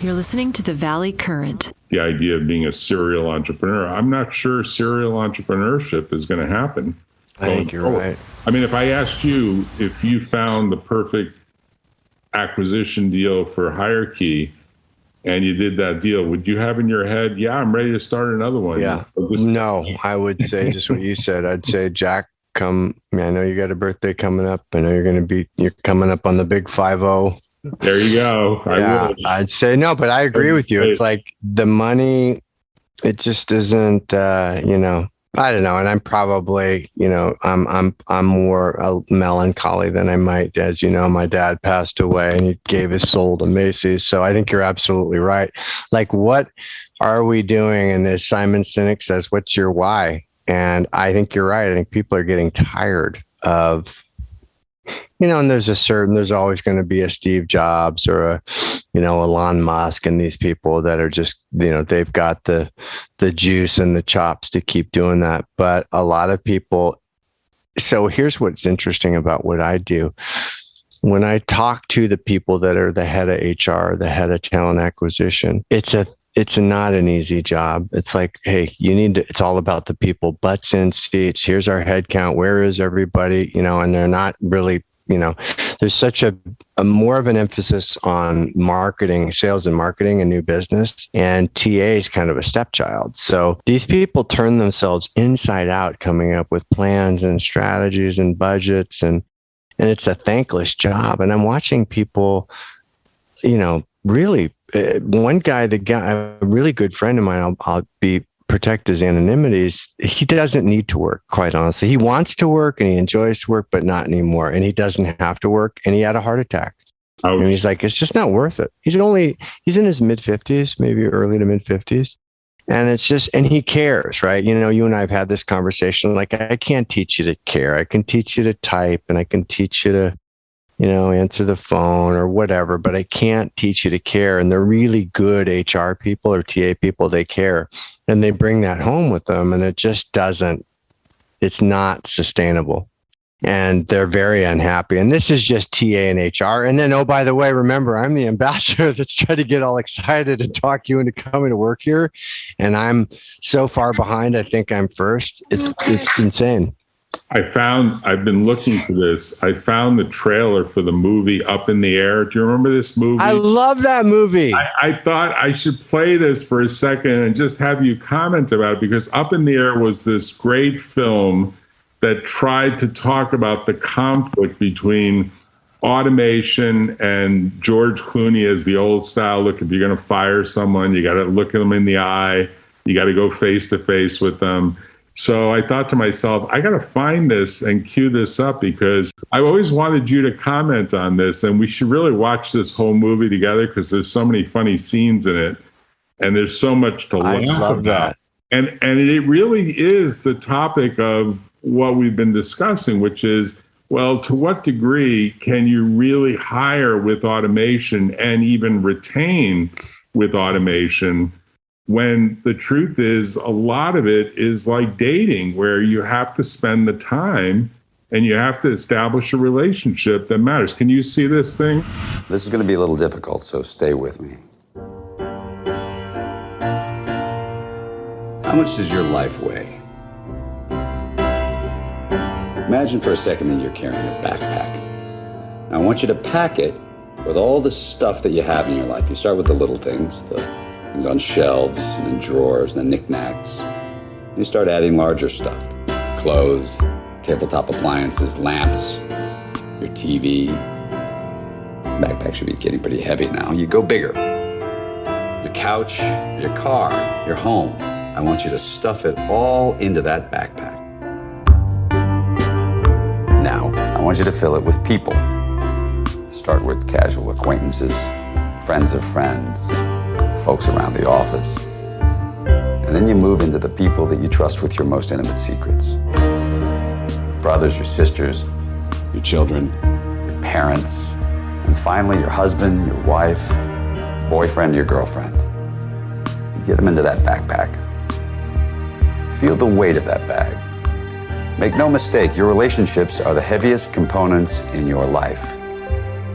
You're listening to the Valley Current. The idea of being a serial entrepreneur. I'm not sure serial entrepreneurship is going to happen. I think you're right. I mean, if I asked you if you found the perfect acquisition deal for Hierarchy and you did that deal, would you have in your head, yeah, I'm ready to start another one? Yeah. No, I would say just what you said. I'd say, Jack, I know you got a birthday coming up. I know you're coming up on the big 50. There you go. I'd say no, but I agree with you. It's like the money, it just isn't, I don't know. And I'm probably, I'm more melancholy than I might, as you know, my dad passed away and he gave his soul to Macy's. So I think you're absolutely right. Like, what are we doing? And as Simon Sinek says, what's your why? And I think you're right. I think people are getting tired of, and there's always going to be a Steve Jobs or a Elon Musk and these people that are just, they've got the juice and the chops to keep doing that. But a lot of people, so here's what's interesting about what I do. When I talk to the people that are the head of HR, the head of talent acquisition, it's not an easy job. It's like, hey, it's all about the people, butts in seats. Here's our head count. Where is everybody? And they're not really, there's such a more of an emphasis on marketing, sales and marketing and new business. And TA is kind of a stepchild. So these people turn themselves inside out, coming up with plans and strategies and budgets. And it's a thankless job. And I'm watching people, really, one guy, a really good friend of mine, I'll protect his anonymities. He doesn't need to work, quite honestly. He wants to work and he enjoys to work, but not anymore. And he doesn't have to work. And he had a heart attack. Ouch. And he's like, it's just not worth it. He's in his mid 50s, maybe early to mid 50s. And it's just, and he cares, right? You and I have had this conversation. Like, I can't teach you to care. I can teach you to type and I can teach you to, answer the phone or whatever, but I can't teach you to care. And they're really good HR people or TA people. They care and they bring that home with them. And it's not sustainable. And they're very unhappy. And this is just TA and HR. And then, oh, by the way, remember, I'm the ambassador that's trying to get all excited and talk you into coming to work here. And I'm so far behind. I think I'm first. It's insane. I've been looking for this. I found the trailer for the movie Up in the Air. Do you remember this movie? I love that movie. I thought I should play this for a second and just have you comment about it, because Up in the Air was this great film that tried to talk about the conflict between automation and George Clooney as the old style. Look, if you're going to fire someone, you got to look them in the eye. You got to go face to face with them. So I thought to myself, I got to find this and cue this up, because I always wanted you to comment on this, and we should really watch this whole movie together because there's so many funny scenes in it and there's so much to laugh about. I love that. And it really is the topic of what we've been discussing, which is, well, to what degree can you really hire with automation and even retain with automation, when the truth is a lot of it is like dating, where you have to spend the time and you have to establish a relationship that matters. Can you see this thing? This is going to be a little difficult, so stay with me. How much does your life weigh? Imagine for a second that you're carrying a backpack. Now, I want you to pack it with all the stuff that you have in your life. You start with the little things, the things on shelves and in drawers, and the knickknacks. You start adding larger stuff. Clothes, tabletop appliances, lamps, your TV. Backpack should be getting pretty heavy now. You go bigger. Your couch, your car, your home. I want you to stuff it all into that backpack. Now, I want you to fill it with people. Start with casual acquaintances, friends of friends, folks around the office. And then you move into the people that you trust with your most intimate secrets. Brothers, your sisters, your children, your parents, and finally your husband, your wife, boyfriend, your girlfriend. You get them into that backpack. Feel the weight of that bag. Make no mistake, your relationships are the heaviest components in your life.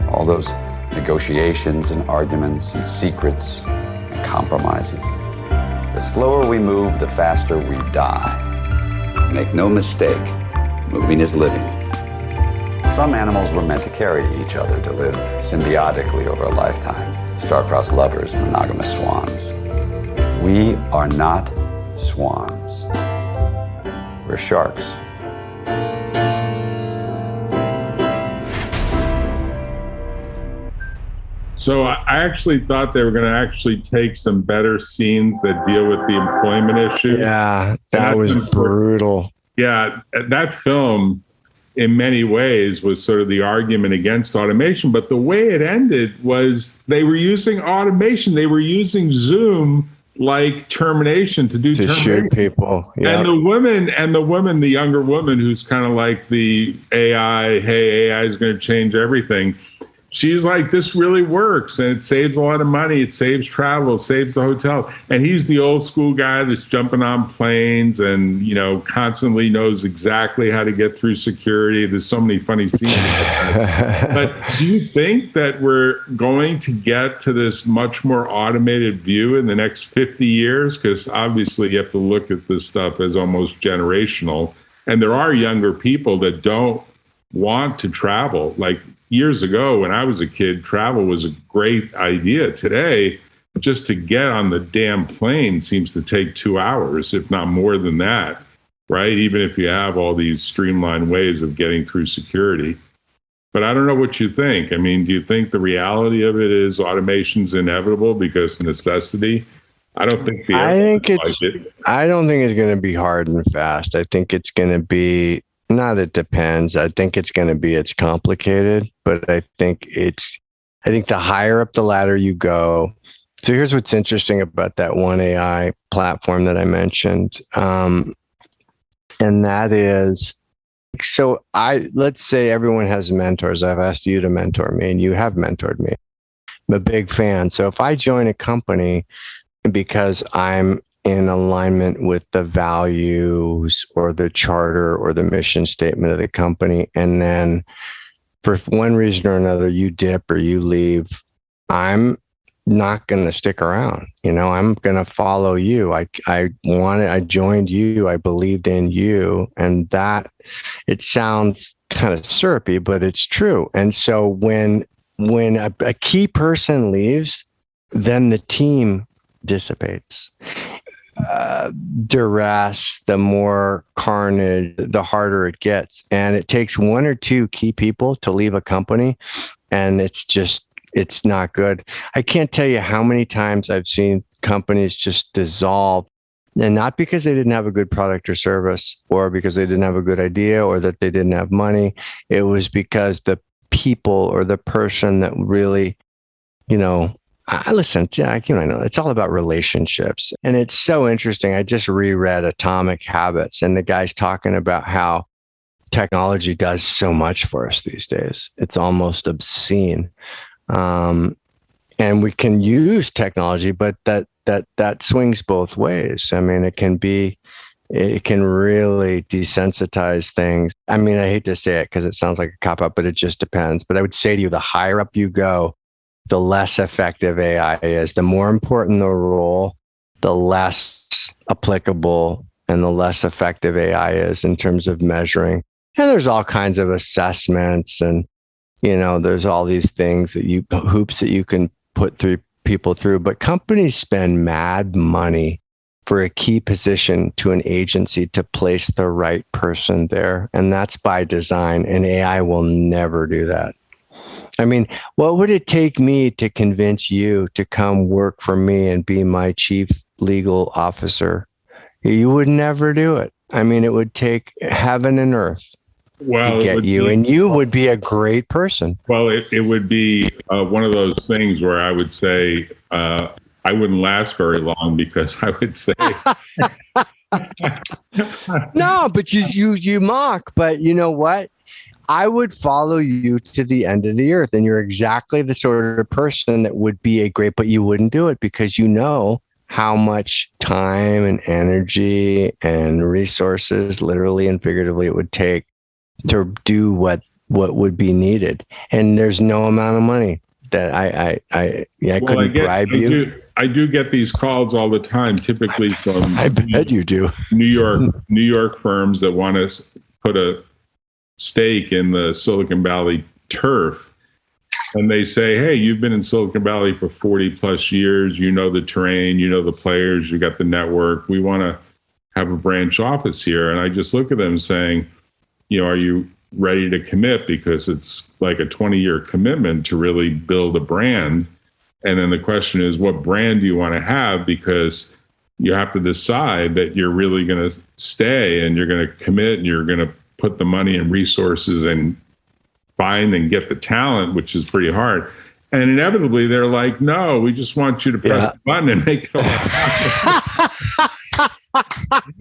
All those negotiations and arguments and secrets and compromises. The slower we move, the faster we die. Make no mistake, moving is living. Some animals were meant to carry each other, to live symbiotically over a lifetime. Star-crossed lovers, monogamous swans. We are not swans. We're sharks. So I actually thought they were going to actually take some better scenes that deal with the employment issue. Yeah, that was brutal. Yeah, that film, in many ways, was sort of the argument against automation. But the way it ended was they were using automation. They were using Zoom like termination to shoot people. Yep. And the woman, the younger woman who's kind of like the AI, hey, AI is going to change everything. She's like, this really works, and it saves a lot of money. It saves travel, saves the hotel. And he's the old school guy that's jumping on planes and, constantly knows exactly how to get through security. There's so many funny scenes. But do you think that we're going to get to this much more automated view in the next 50 years? Because obviously you have to look at this stuff as almost generational. And there are younger people that don't want to travel. Like, years ago, when I was a kid, travel was a great idea. Today, just to get on the damn plane seems to take 2 hours, if not more than that, right? Even if you have all these streamlined ways of getting through security. But I don't know what you think. I mean, do you think the reality of it is automation's inevitable because necessity? I don't think I don't think it's going to be hard and fast. I think it's going to be it depends. I think it's complicated, but I think the higher up the ladder you go. So here's what's interesting about that one AI platform that I mentioned. And that is, let's say everyone has mentors. I've asked you to mentor me and you have mentored me. I'm a big fan. So if I join a company because I'm in alignment with the values or the charter or the mission statement of the company, and then for one reason or another you dip or you leave, I'm not going to stick around. I'm going to follow you. I joined you. I believed in you. And that, it sounds kind of syrupy, but it's true. And so when a key person leaves, then the team dissipates. Duress, the more carnage, the harder it gets. And it takes one or two key people to leave a company, and it's not good. I can't tell you how many times I've seen companies just dissolve, and not because they didn't have a good product or service, or because they didn't have a good idea, or that they didn't have money. It was because the people or the person that really, listen, Jack, I know it's all about relationships. And it's so interesting. I just reread Atomic Habits, and the guy's talking about how technology does so much for us these days. It's almost obscene. And we can use technology, but that swings both ways. I mean, it can really desensitize things. I mean, I hate to say it because it sounds like a cop-out, but it just depends. But I would say to you, the higher up you go, the less effective AI is. The more important the role, the less applicable and the less effective AI is in terms of measuring. And there's all kinds of assessments, and there's all these things hoops that you can put people through. But companies spend mad money for a key position to an agency to place the right person there, and that's by design. And AI will never do that. I mean, what would it take me to convince you to come work for me and be my chief legal officer? You would never do it. I mean, it would take heaven and earth to get you, and you would be a great person. Well, it would be one of those things where I would say I wouldn't last very long, because I would say... No, but you mock, but you know what? I would follow you to the end of the earth, and you're exactly the sort of person that would be a great, but you wouldn't do it because you know how much time and energy and resources, literally and figuratively, it would take to do what would be needed. And there's no amount of money that I Well, couldn't bribe you? I do get these calls all the time, typically from I bet you do. New York firms that want to put a stake in the Silicon Valley turf. And they say, hey, you've been in Silicon Valley for 40 plus years. You know the terrain, you know the players, you got the network. We want to have a branch office here. And I just look at them saying, are you ready to commit? Because it's like a 20-year commitment to really build a brand. And then the question is, what brand do you want to have? Because you have to decide that you're really going to stay and you're going to commit and you're going to put the money and resources and find and get the talent, which is pretty hard. And inevitably, they're like, no, we just want you to press the button and make it all happen.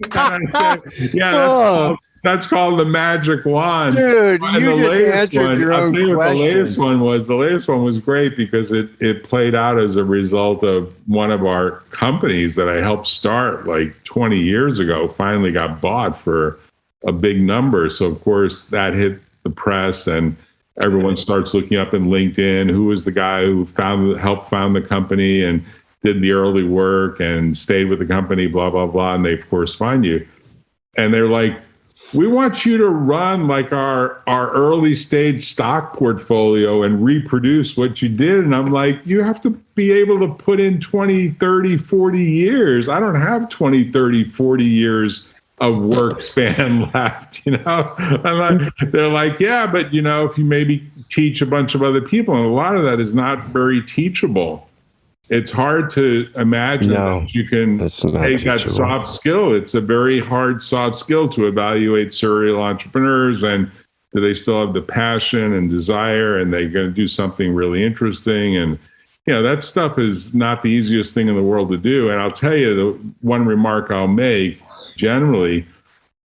And I said, that's called the magic wand. Dude, and you just answered your own question. The latest one was great because it played out as a result of one of our companies that I helped start like 20 years ago, finally got bought for a big number. So of course that hit the press and everyone starts looking up in LinkedIn, who was the guy who helped found the company and did the early work and stayed with the company, blah, blah, blah. And they of course find you. And they're like, we want you to run like our early stage stock portfolio and reproduce what you did. And I'm like, you have to be able to put in 20, 30, 40 years. I don't have 20, 30, 40 years of work span left, They're like, yeah, but if you maybe teach a bunch of other people, and a lot of that is not very teachable. It's hard to imagine that you can take that soft skill. It's a very hard soft skill to evaluate serial entrepreneurs, and do they still have the passion and desire, and they're going to do something really interesting. And that stuff is not the easiest thing in the world to do. And I'll tell you, the one remark I'll make generally,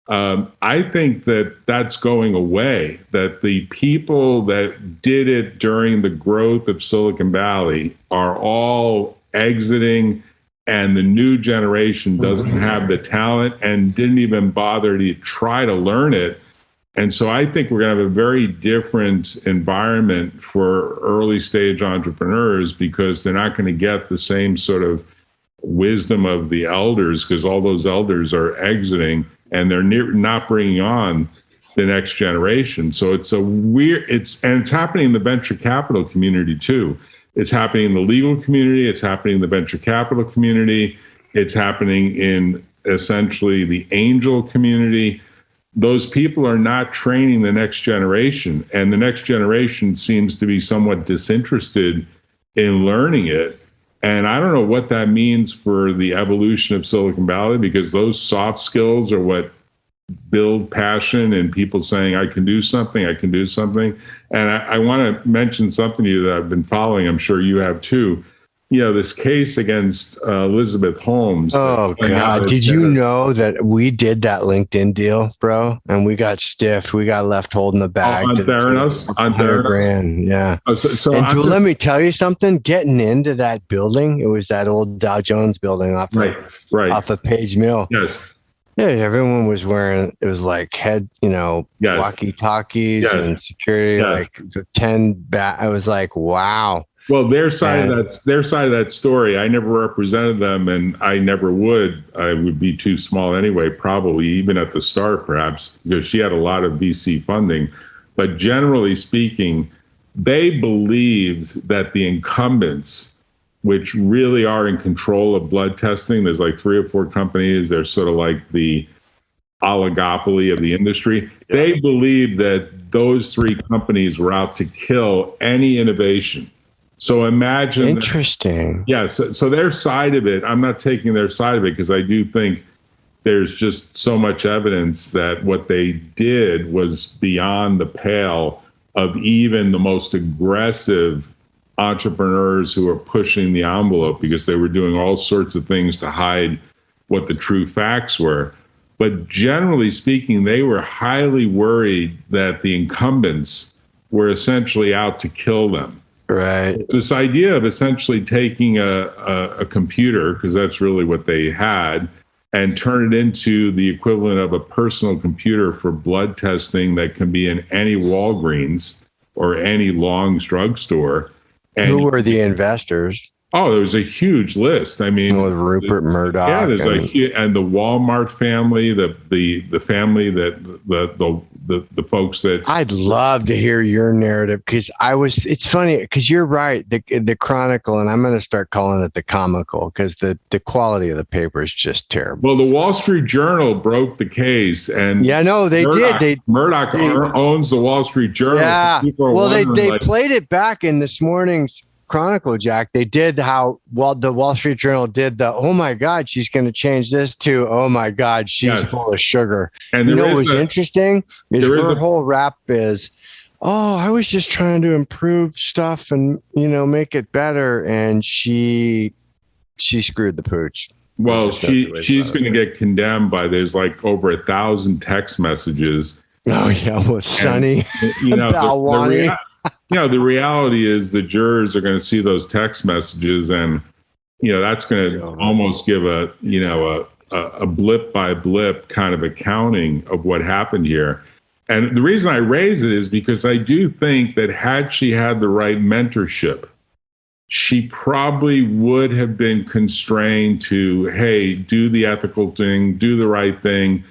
I think that that's going away, that the people that did it during the growth of Silicon Valley are all exiting, and the new generation doesn't have the talent and didn't even bother to try to learn it. And so I think we're going to have a very different environment for early stage entrepreneurs because they're not going to get the same sort of wisdom of the elders, because all those elders are exiting and they're not bringing on the next generation. So it's it's happening in the venture capital community too. It's happening in the legal community. It's happening in the venture capital community. It's happening in essentially the angel community. Those people are not training the next generation, and the next generation seems to be somewhat disinterested in learning it. And I don't know what that means for the evolution of Silicon Valley, because those soft skills are what build passion and people saying, I can do something, I can do something. And I want to mention something to you that I've been following. I'm sure you have too. This case against Elizabeth Holmes. Oh, God. Did you know that we did that LinkedIn deal, bro? And we got stiffed. We got left holding the bag. On Theranos? On Theranos? Yeah. So let me tell you something. Getting into that building, it was that old Dow Jones building off of Page Mill. Yes. Yeah, everyone was wearing, it was like walkie-talkies and security, like 10 I was like, wow. Well, their side of that story, I never represented them, and I never would. I would be too small anyway, probably, even at the start, perhaps, because she had a lot of VC funding. But generally speaking, they believed that the incumbents, which really are in control of blood testing, there's like 3 or 4 companies, they're sort of like the oligopoly of the industry. Yeah. They believed that those 3 companies were out to kill any innovation. So imagine. Interesting. So their side of it, I'm not taking their side of it, because I do think there's just so much evidence that what they did was beyond the pale of even the most aggressive entrepreneurs who are pushing the envelope, because they were doing all sorts of things to hide what the true facts were. But generally speaking, they were highly worried that the incumbents were essentially out to kill them. Right. This idea of essentially taking a computer, because that's really what they had, and turn it into the equivalent of a personal computer for blood testing that can be in any Walgreens or any Long's drugstore, And who were the investors? oh, there was a huge list. I mean, With Rupert Murdoch. yeah, there's and the Walmart family, the family that the folks that. I'd love to hear your narrative because it's funny because you're right. The Chronicle, and I'm going to start calling it the Comical because the quality of the paper is just terrible. Well, the Wall Street Journal broke the case, and yeah, no, they did. Murdoch owns the Wall Street Journal. Yeah. So well, they played it back in this morning's Chronicle, Jack. They did the Wall Street Journal did oh my God, she's going to change this to, oh my God, she's full of sugar. And you know what was interesting is her whole rap is, oh, I was just trying to improve stuff and, make it better. And she screwed the pooch. Well, she's going to get condemned by there's like over 1,000 text messages. Oh yeah, with Sonny. The reality is the jurors are going to see those text messages, and that's going to almost give a blip by blip kind of accounting of what happened here. And the reason I raise it is because I do think that had she had the right mentorship, she probably would have been constrained to, hey, do the ethical thing, do the right thing,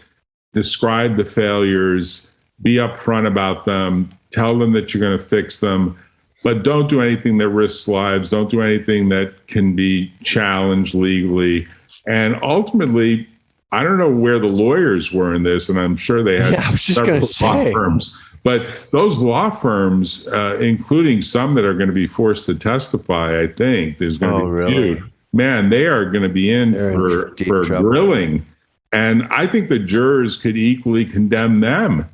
describe the failures, be upfront about them, tell them that you're going to fix them, but don't do anything that risks lives. Don't do anything that can be challenged legally. And ultimately, I don't know where the lawyers were in this, and I'm sure they had several law firms. But those law firms, including some that are going to be forced to testify, I think there's going to be a few. Man, they are going to be in for grilling. And I think the jurors could equally condemn them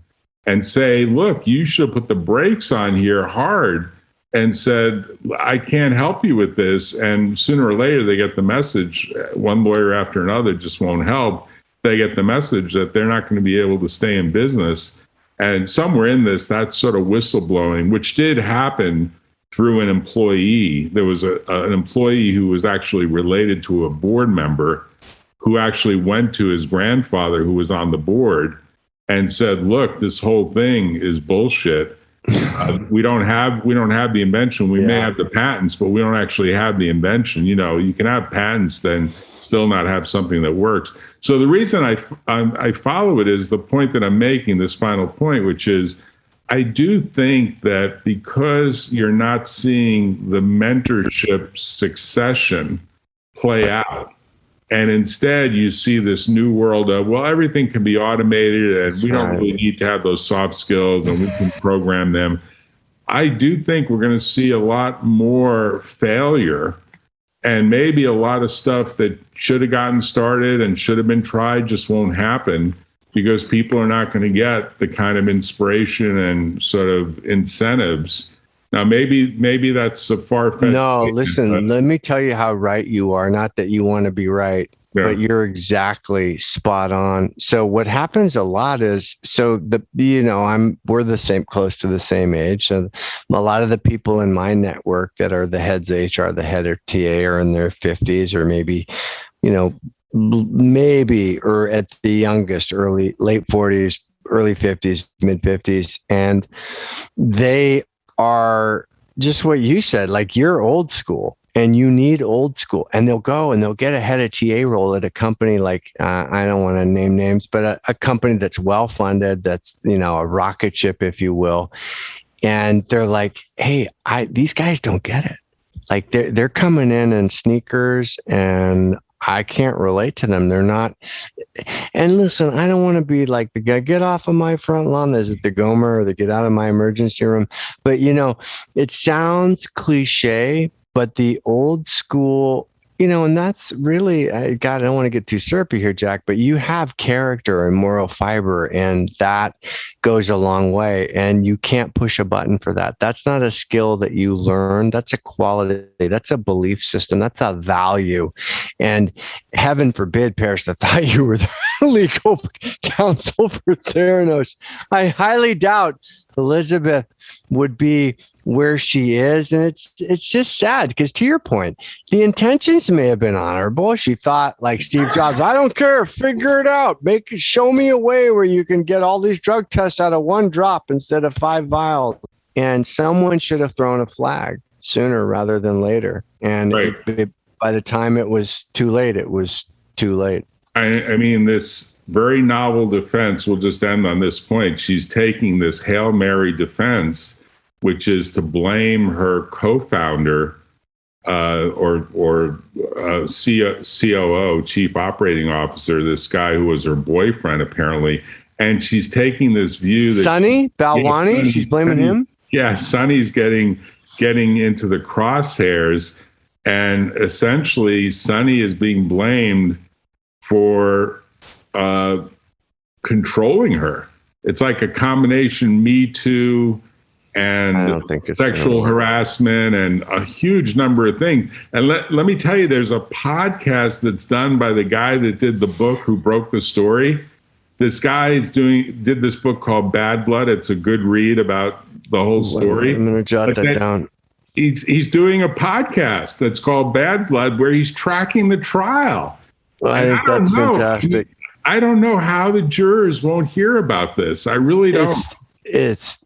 and say, look, you should put the brakes on here hard, and said, I can't help you with this. And sooner or later, they get the message, one lawyer after another just won't help. They get the message that they're not going to be able to stay in business. And somewhere in this, that sort of whistleblowing, which did happen through an employee. There was an employee who was actually related to a board member who actually went to his grandfather who was on the board and said, look, this whole thing is bullshit. We don't have the invention. We may have the patents, but we don't actually have the invention. You can have patents, then still not have something that works. So the reason I follow it is the point that I'm making, this final point, which is I do think that because you're not seeing the mentorship succession play out, and instead you see this new world of, well, everything can be automated and we don't really need to have those soft skills and we can program them. I do think we're going to see a lot more failure, and maybe a lot of stuff that should have gotten started and should have been tried just won't happen because people are not going to get the kind of inspiration and sort of incentives. Now, maybe that's a far-fetched. No, listen, let me tell you how right you are. Not that you want to be right, but you're exactly spot on. So what happens a lot is, we're the same, close to the same age. So a lot of the people in my network that are the heads of HR, the head of TA are in their 50s or maybe, or at the youngest, late 40s, early 50s, mid 50s. And they are just what you said, like you're old school and you need old school, and they'll go and they'll get a head of TA role at a company like, I don't want to name names, but a company that's well-funded, that's, a rocket ship, if you will. And they're like, hey, these guys don't get it. Like they're coming in sneakers and I can't relate to them. They're not. And listen, I don't want to be like the guy, get off of my front lawn. Is it the Gomer or the get out of my emergency room? But, it sounds cliche, but the old school, and that's really, God, I don't want to get too syrupy here, Jack, but you have character and moral fiber, and that goes a long way. And you can't push a button for that. That's not a skill that you learn. That's a quality. That's a belief system. That's a value. And heaven forbid, Paris, I thought you were the legal counsel for Theranos. I highly doubt Elizabeth would be where she is, and it's just sad because, to your point, the intentions may have been honorable. She thought, like Steve Jobs, I don't care, figure it out, show me a way where you can get all these drug tests out of one drop instead of 5 vials. And someone should have thrown a flag. sooner rather than later. And Right. By the time it was too late, it was too late. I mean, this very novel defense, we'll just end on this point. She's taking this Hail Mary defense, which is to blame her co-founder or COO, Chief Operating Officer, this guy who was her boyfriend, apparently. And she's taking this view that Sonny Balwani, she's blaming him. Yeah, Sonny's getting into the crosshairs, and essentially Sonny is being blamed for controlling her. It's like a combination Me Too and I don't think it's sexual harassment and a huge number of things. And let me tell you, there's a podcast that's done by the guy that did the book who broke the story. This guy did this book called Bad Blood. It's a good read about the whole story. I'm going to jot that down. He's doing a podcast that's called Bad Blood where he's tracking the trial. Well, I think that's fantastic. I don't know how the jurors won't hear about this. I really don't. It's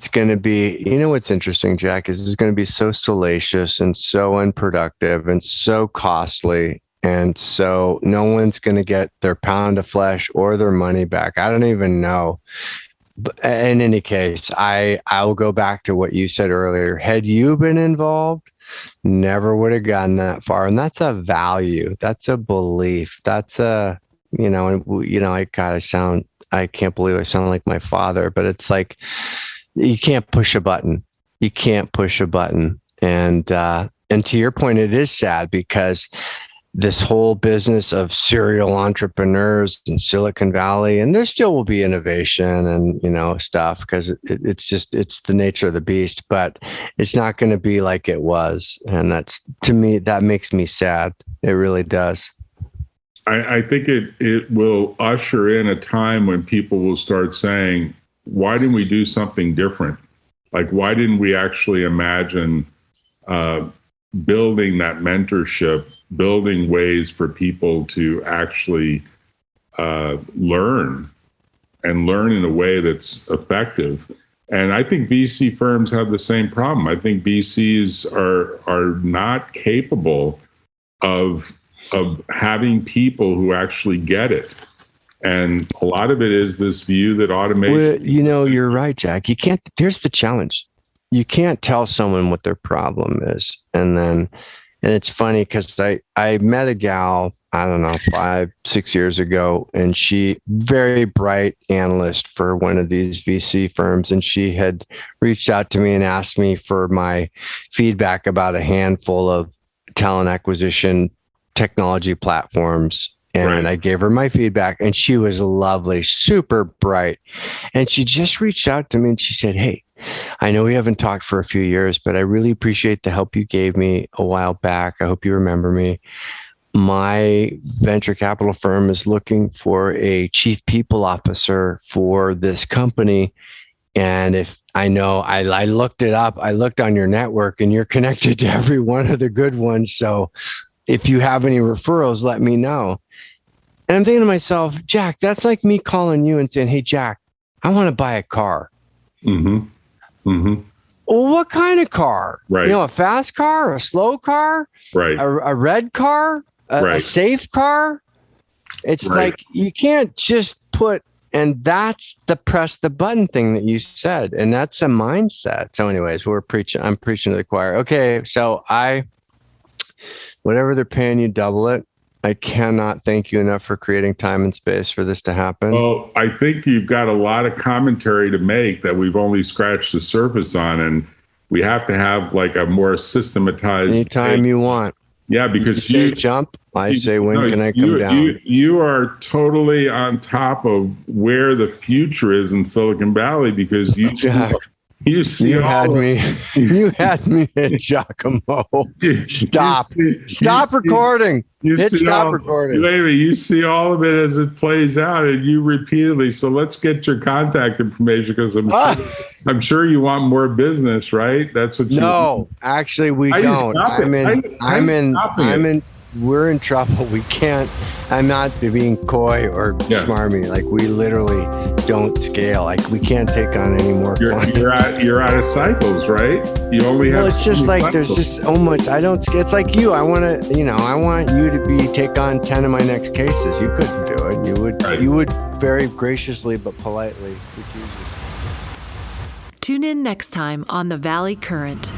going to be, you know, what's interesting, Jack, is it's going to be so salacious and so unproductive and so costly. And so no one's going to get their pound of flesh or their money back. I don't even know. But in any case, I'll go back to what you said earlier. Had you been involved, never would have gotten that far. And that's a value. That's a belief. That's I can't believe I sound like my father, but it's like, you can't push a button. You can't push a button. And to your point, it is sad because this whole business of serial entrepreneurs in Silicon Valley, and there still will be innovation and, stuff, because it's the nature of the beast, but it's not going to be like it was. And that's, to me, that makes me sad. It really does. I think it will usher in a time when people will start saying, why didn't we do something different? Like, why didn't we actually imagine building that mentorship, building ways for people to actually learn in a way that's effective? And I think VC firms have the same problem. I think VCs are not capable of having people who actually get it. And a lot of it is this view that automation. Well, you're right, Jack. You can't, here's the challenge. You can't tell someone what their problem is. And it's funny because I met a gal, I don't know, 5-6 years ago, and she, very bright analyst for one of these VC firms. And she had reached out to me and asked me for my feedback about a handful of talent acquisition technology platforms. And right. I gave her my feedback, and she was lovely, super bright. And she just reached out to me and she said, "Hey, I know we haven't talked for a few years, but I really appreciate the help you gave me a while back. I hope you remember me. My venture capital firm is looking for a chief people officer for this company. And if I know, I looked it up, I looked on your network, and you're connected to every one of the good ones. So if you have any referrals, let me know." And I'm thinking to myself, Jack, that's like me calling you and saying, "Hey, Jack, I want to buy a car." Mm-hmm. Mm-hmm. Well, what kind of car? Right. A fast car, a slow car, right? A red car, a safe car. It's like you can't just put, and that's the press the button thing that you said, and that's a mindset. So, anyways, I'm preaching to the choir. Okay, so whatever they're paying you, double it. I cannot thank you enough for creating time and space for this to happen. Well, I think you've got a lot of commentary to make that we've only scratched the surface on, and we have to have like a more systematized. Anytime you want. Yeah, because you say jump, I say when can I come down? You are totally on top of where the future is in Silicon Valley, because you had me at Giacomo. Stop recording. Stop recording. You see all of it as it plays out, and you repeatedly. So let's get your contact information, because I'm sure you want more business, right? That's what you. No, actually, we don't. We're in trouble. We can't. I'm not being coy or Yeah. smarmy. Like, we literally don't scale. Like, we can't take on any more clients. You're out of cycles, right? You only have. Well, it's just so many like there's cycles. just so much. I don't. It's like you. I want to. I want you to take on 10 of my next cases. You couldn't do it. You would. Right. You would very graciously but politely recuse yourself. Tune in next time on The Valley Current.